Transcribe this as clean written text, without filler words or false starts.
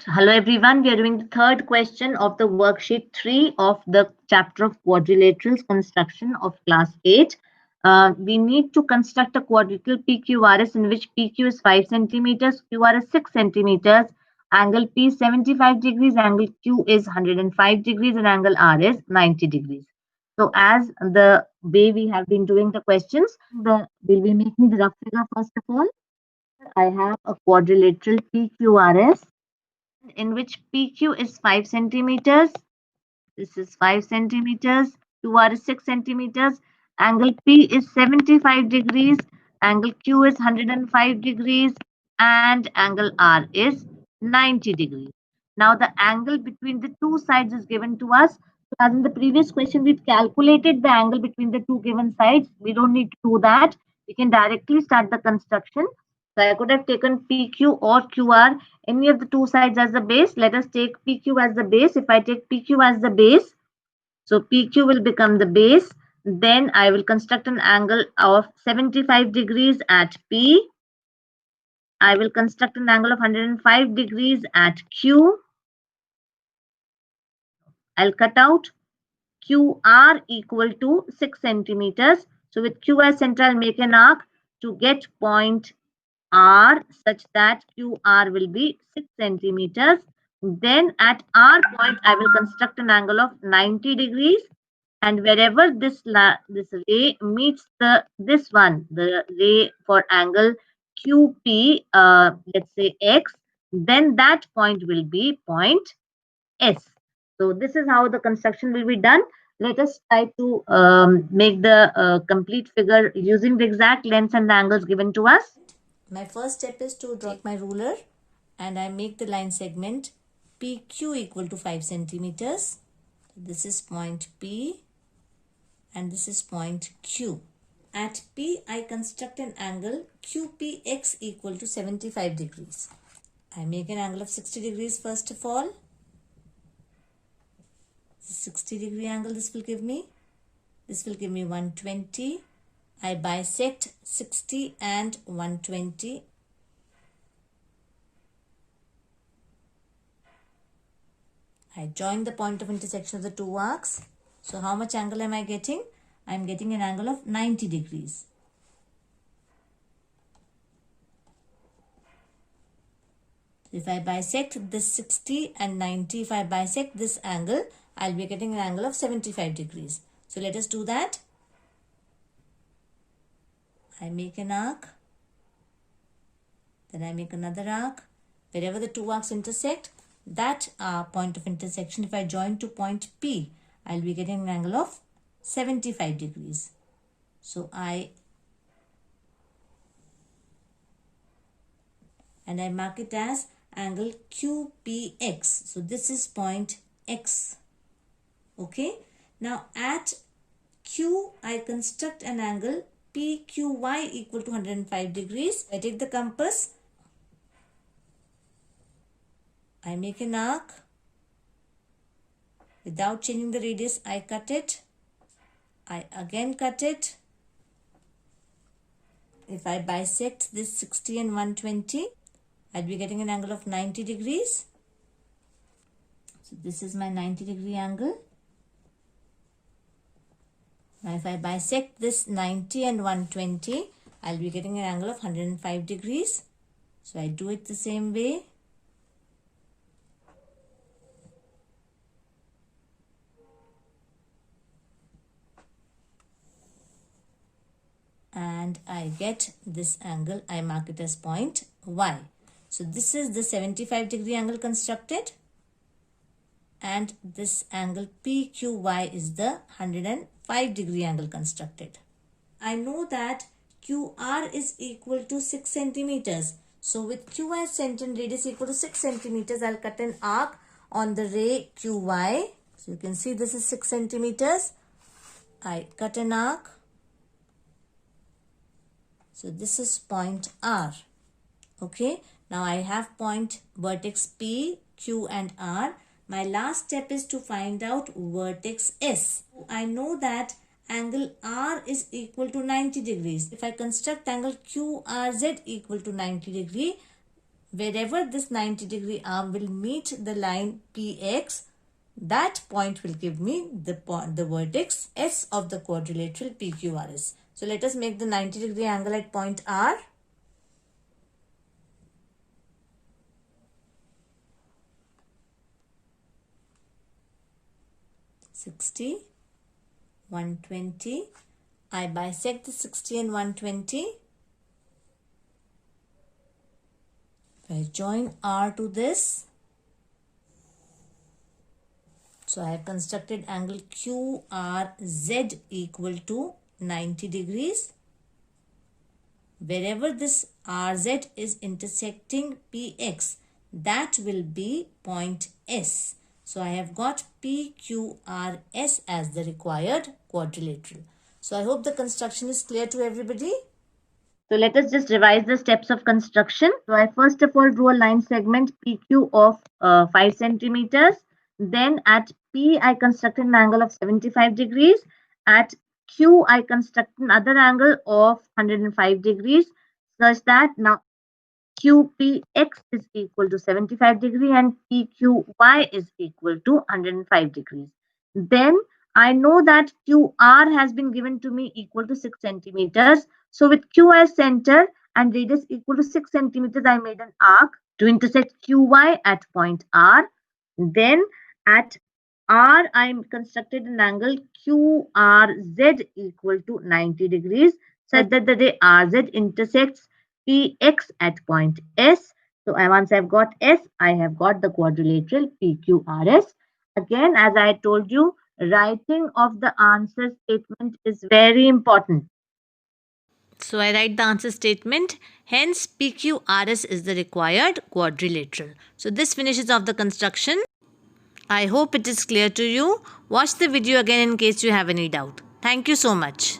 Hello everyone, we are doing the third question of the worksheet 3 of the chapter of quadrilaterals construction of class 8. We need to construct a quadrilateral PQRS in which PQ is 5 centimeters, QR is 6 centimeters, angle P is 75 degrees, angle Q is 105 degrees, and angle R is 90 degrees. So as the way we have been doing the questions, we'll be making the rough figure first of all. I have a quadrilateral PQRS in which PQ is 5 centimeters. This is 5 centimeters. QR is 6 centimeters. Angle P is 75 degrees. Angle Q is 105 degrees. And angle R is 90 degrees. Now the angle between the two sides is given to us. So as in the previous question, we calculated the angle between the two given sides. We don't need to do that. We can directly start the construction. So I could have taken PQ or QR, any of the two sides as the base. Let us take PQ as the base. If I take PQ as the base, so PQ will become the base. Then I will construct an angle of 75 degrees at P. I will construct an angle of 105 degrees at Q. I'll cut out QR equal to 6 centimeters. So with Q as center, I'll make an arc to get point R such that QR will be 6 centimeters. Then at R point, I will construct an angle of 90 degrees. And wherever this ray meets the ray for angle QP, let's say X, then that point will be point S. So this is how the construction will be done. Let us try to make the complete figure using the exact lengths and the angles given to us. My first step is to draw my ruler and I make the line segment PQ equal to 5 centimeters. This is point P and this is point Q. At P, I construct an angle QPX equal to 75 degrees. I make an angle of 60 degrees first of all. 60-degree angle this will give me. This will give me 120. I bisect 60 and 120. I join the point of intersection of the two arcs. So how much angle am I getting? I am getting an angle of 90 degrees. If I bisect this 60 and 90, if I bisect this angle, I'll be getting an angle of 75 degrees. So let us do that. I make an arc. Then I make another arc. Wherever the two arcs intersect, that point of intersection, if I join to point P, I'll be getting an angle of 75 degrees. So I mark it as angle QPX. So this is point X. Okay. Now at Q, I construct an angle PQY equal to 105 degrees. I take the compass. I make an arc. Without changing the radius, I cut it. I again cut it. If I bisect this 60 and 120, I'll be getting an angle of 90 degrees. So this is my 90-degree angle. Now if I bisect this 90 and 120, I'll be getting an angle of 105 degrees. So I do it the same way. And I get this angle. I mark it as point Y. So this is the 75-degree angle constructed. And this angle PQY is the 105-degree angle constructed. I know that QR is equal to 6 centimeters. So with Q as center and radius equal to 6 centimeters, I'll cut an arc on the ray QY. So you can see this is 6 centimeters. I cut an arc. So this is point R. Okay. Now I have point vertex P, Q and R. My last step is to find out vertex S. I know that angle R is equal to 90 degrees. If I construct angle QRZ equal to 90 degree, wherever this 90-degree arm will meet the line PX, that point will give me the vertex S of the quadrilateral PQRS. So let us make the 90-degree angle at point R. (60, 120). I bisect the 60 and 120. I join R to this. So I have constructed angle QRZ equal to 90 degrees. Wherever this RZ is intersecting PX, that will be point S. So I have got PQRS as the required quadrilateral. So I hope the construction is clear to everybody. So let us just revise the steps of construction. So I first of all drew a line segment PQ of 5 centimeters. Then at P, I constructed an angle of 75 degrees. At Q, I constructed another angle of 105 degrees, such that now QPX is equal to 75 degree and PQY is equal to 105 degrees. Then I know that QR has been given to me equal to 6 centimeters. So with Q as center and radius equal to 6 centimeters, I made an arc to intersect QY at point R. Then at R, I constructed an angle QRZ equal to 90 degrees, such that the ray RZ intersects PX at point S. So once I've got S, I have got the quadrilateral PQRS. Again, as I told you, writing of the answer statement is very important. So I write the answer statement. Hence, PQRS is the required quadrilateral. So this finishes off the construction. I hope it is clear to you. Watch the video again in case you have any doubt. Thank you so much.